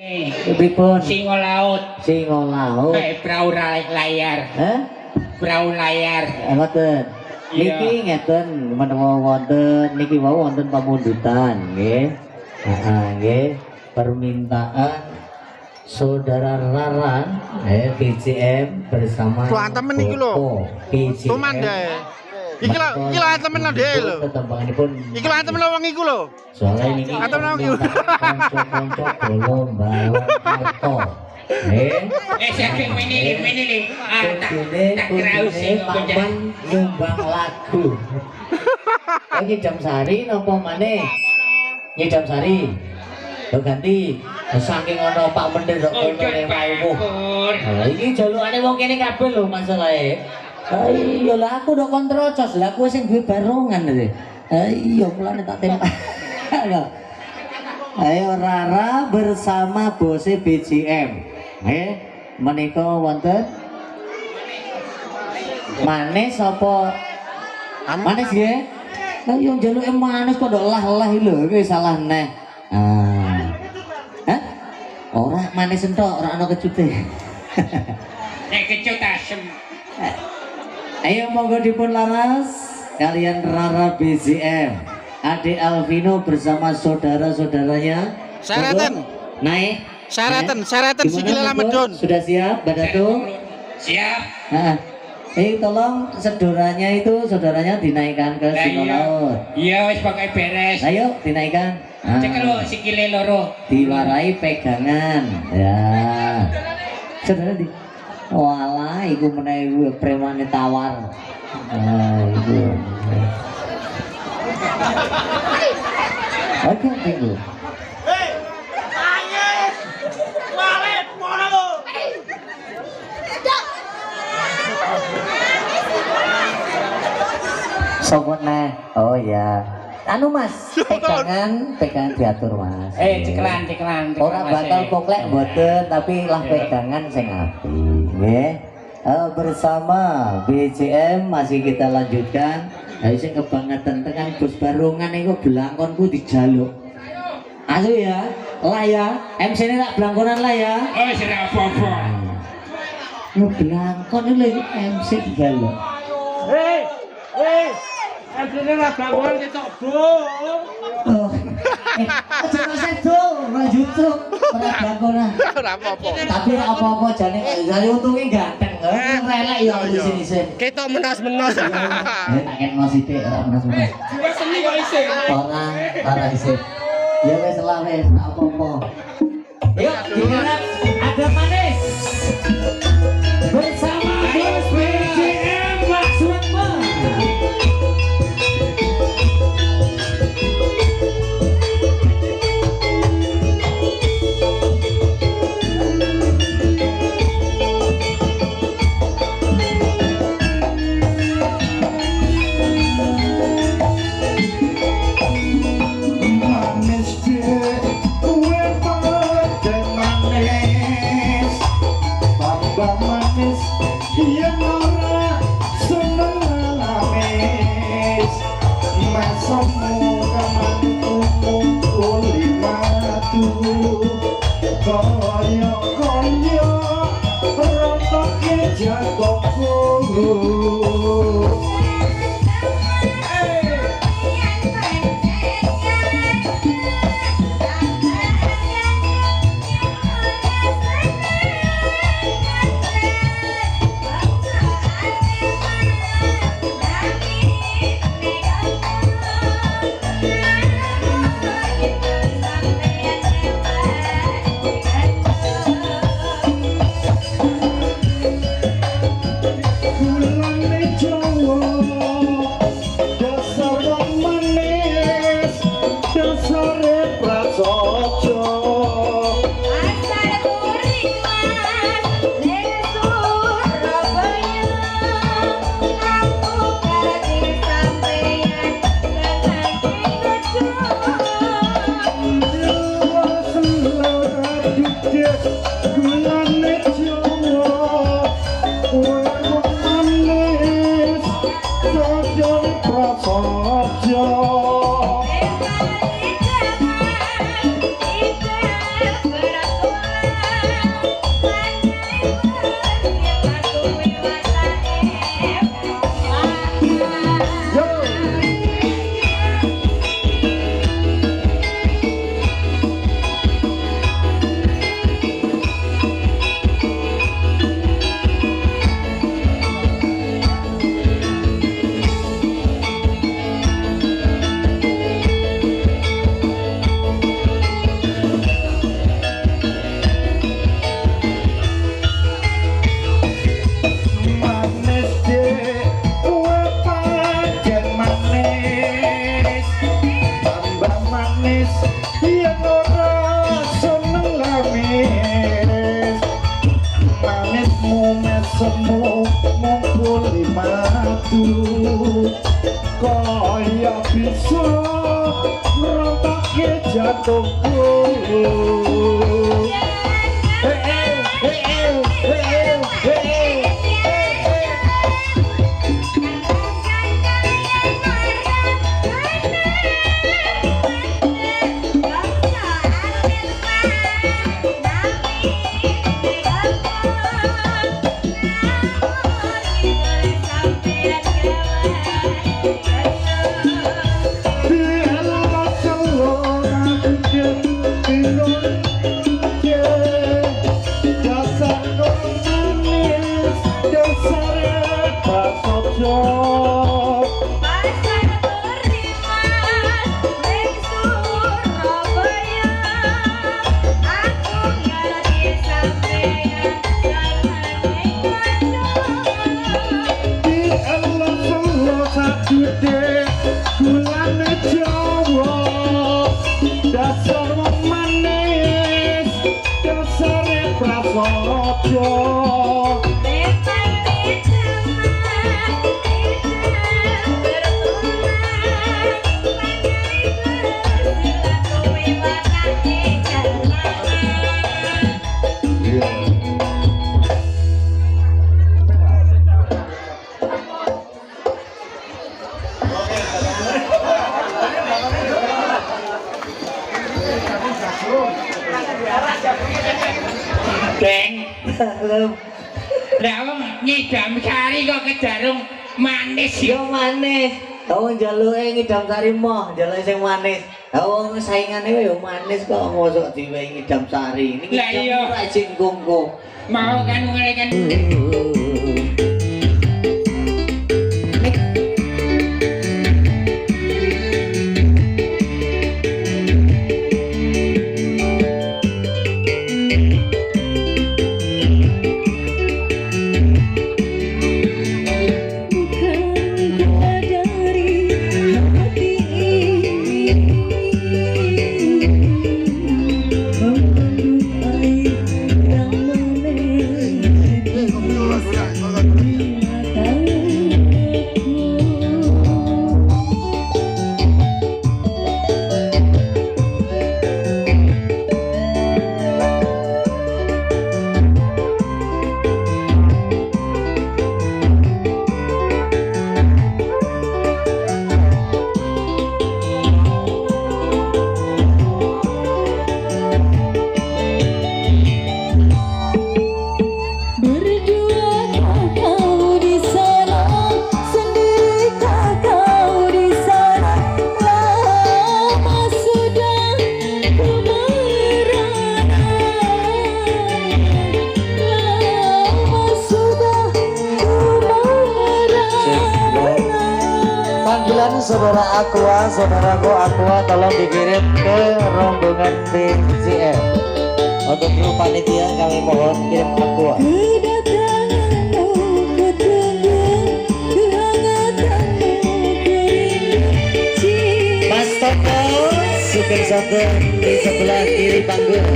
Pripun? Singo laut. Singo laut. Perahu layar. Hah? Perahu layar. Ngoten. Niki ngeten menawa wonten niki wau wonten pamundutan nggih. Nggih. Permintaan Saudara Raran BCM bersama temen iki lho. BCM. Tumandhe. Iki lho temen ndek lho. Tetembanganipun. Iki lho temen wong iku lho. Soale niki temen wong iku. Kanca-kanca Golombalan Karto. Saking menili. Tak kraus paman nyumbang lagu. Iki jam sari napa maneh? Iki jam sari. Lo ganti. Saking ana Pak Mendir kok ngene wae. Iki jalukane wong kene kabeh lho masalahe. Iya lah aku udah kontrocos lah aku sing duwe barongan lho. Iya mulane tak tembak. Ayo Rara bersama bose BCM. Menika wonten manis apa? Manis nggih? Ayo njaluke manis kok ndok lah-lah lho, iki salah neh. Ora manis entok, ora ana kecute. Nek kecut asem. Ayo monggo dipun laras kalian Rara BCM. Ade Alvino bersama saudara-saudaranya. Syaratan. Naik. Syaratan sikile lamedun. Sudah siap, Mbak Datu? Siap. Tolong saudaranya dinaikkan ke singo laut. Iya, wis pakai beres. Ayo dinaikkan. Cek lo sikile loro. Diwarai pegangan. Ya. Saudara di. Walah, iku menehi premane tawar. Iku. Oke, tunggu. Sobat neh. Oh ya. Anu Mas, pegangan diatur Mas. Ceklan. Ora bakal poklek mboten, tapi lah pegangan sing apik, nggih. Bersama BCM masih kita lanjutkan. Ayo sing kebangetan tekan Gus Barongan iku blangkonku dijaluk. Ayo ya, lah ya. MC ini tak blangkonan lah ya. Oh, wis ora apa-apa. Yo blangkon iki MC dijaluk. MC-ne ora blangkonan ketok, Bu. Aja sedo, ora YouTube, ora blangkonan. Ora apa-apa. Tapi apa-apa jane untunge ganteng. Relek ya isin-isin. Ketok menas-menas. Tak kenal sithik ora menas-menas. Jiwa seni kok isih. Ora isih. Ya wis lah wis, tak apa-apa. Yuk, diharap ada manis. Bersama Bos BCM Pak Sukma. Aduh kaya bisa ngerontake jantungku. Deng. Lah wong nyidam sari kok kejarung manis Yo yo. manis. Wong jaluke ngidam sari moh, jaluke sing manis. Wong saingane yo manis kok mosok diwehi ngidam sari. Niki Lah iya. rajin kungku. Mau kan ngene kan. Saudara saudaraku Aqua tolong dikirim ke rombongan BCF. Untuk kru panitia kami mohon kirim Aqua. Kedatanganmu kutunggu, kehangatanmu kerindu. Mas Toko Sugeng Sogeng di sebelah kiri panggung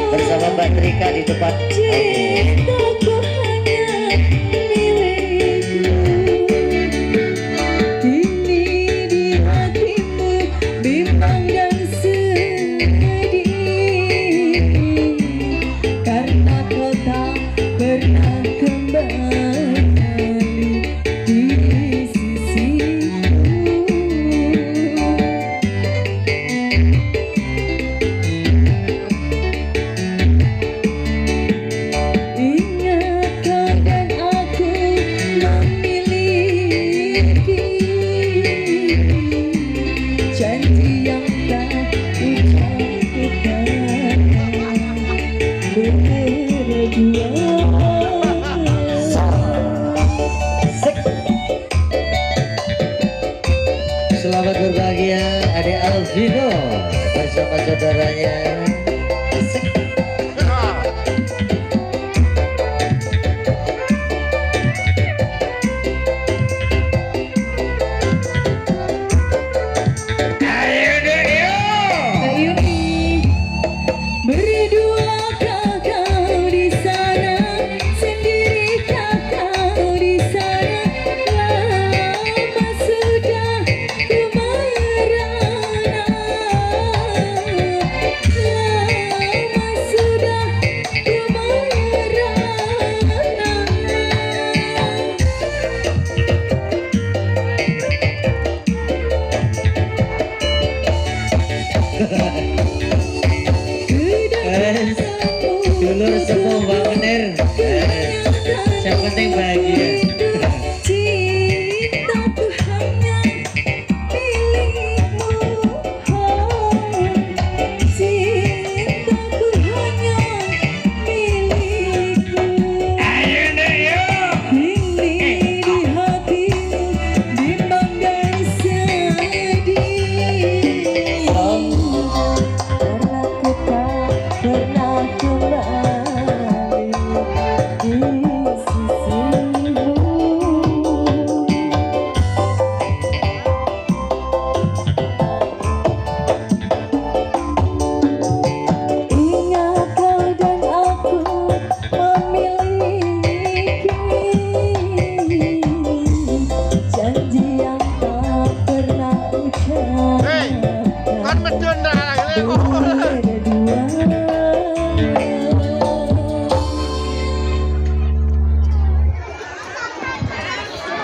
bersama Mbak Trika di depan. Cintaku hanya milikmu. Kini di hatimu bimbang dan sedih, karena kau tak pernah kembali di sisiku. Ingatkan aku memiliki janji yang tak ucapkan berdua. Selamat berbahagia adik Alvino bersama saudaranya. Ayo nih, berduakah kau di sana, sendirikah kau di sana? penting bahagia. Cintaku hanya milikmu, cintaku hanya milikmu. Ayo deh yuk. Ini di hatimu bimbang dan sedih, karena ku tak pernah kembali di sisimu. Ingat kau dan aku memiliki janji yang tak pernah Hei, kan ucapkan medun dah lagi. berdua.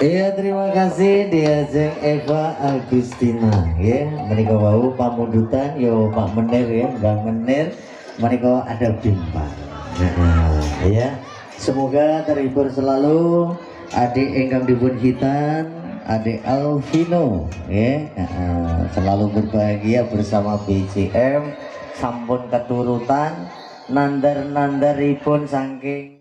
Iya, terima kasih diajeng Eva Agustina ya. Menika wau pamundutan yo Pak Menir ya, Bang Menir. Menika ada bimbang. Nah, ya. Semoga terhibur selalu adik ingkang dipun hitan, adik Alvino ya. Selalu berbahagia bersama BCM, sampun keturutan nandar-nandaripun saking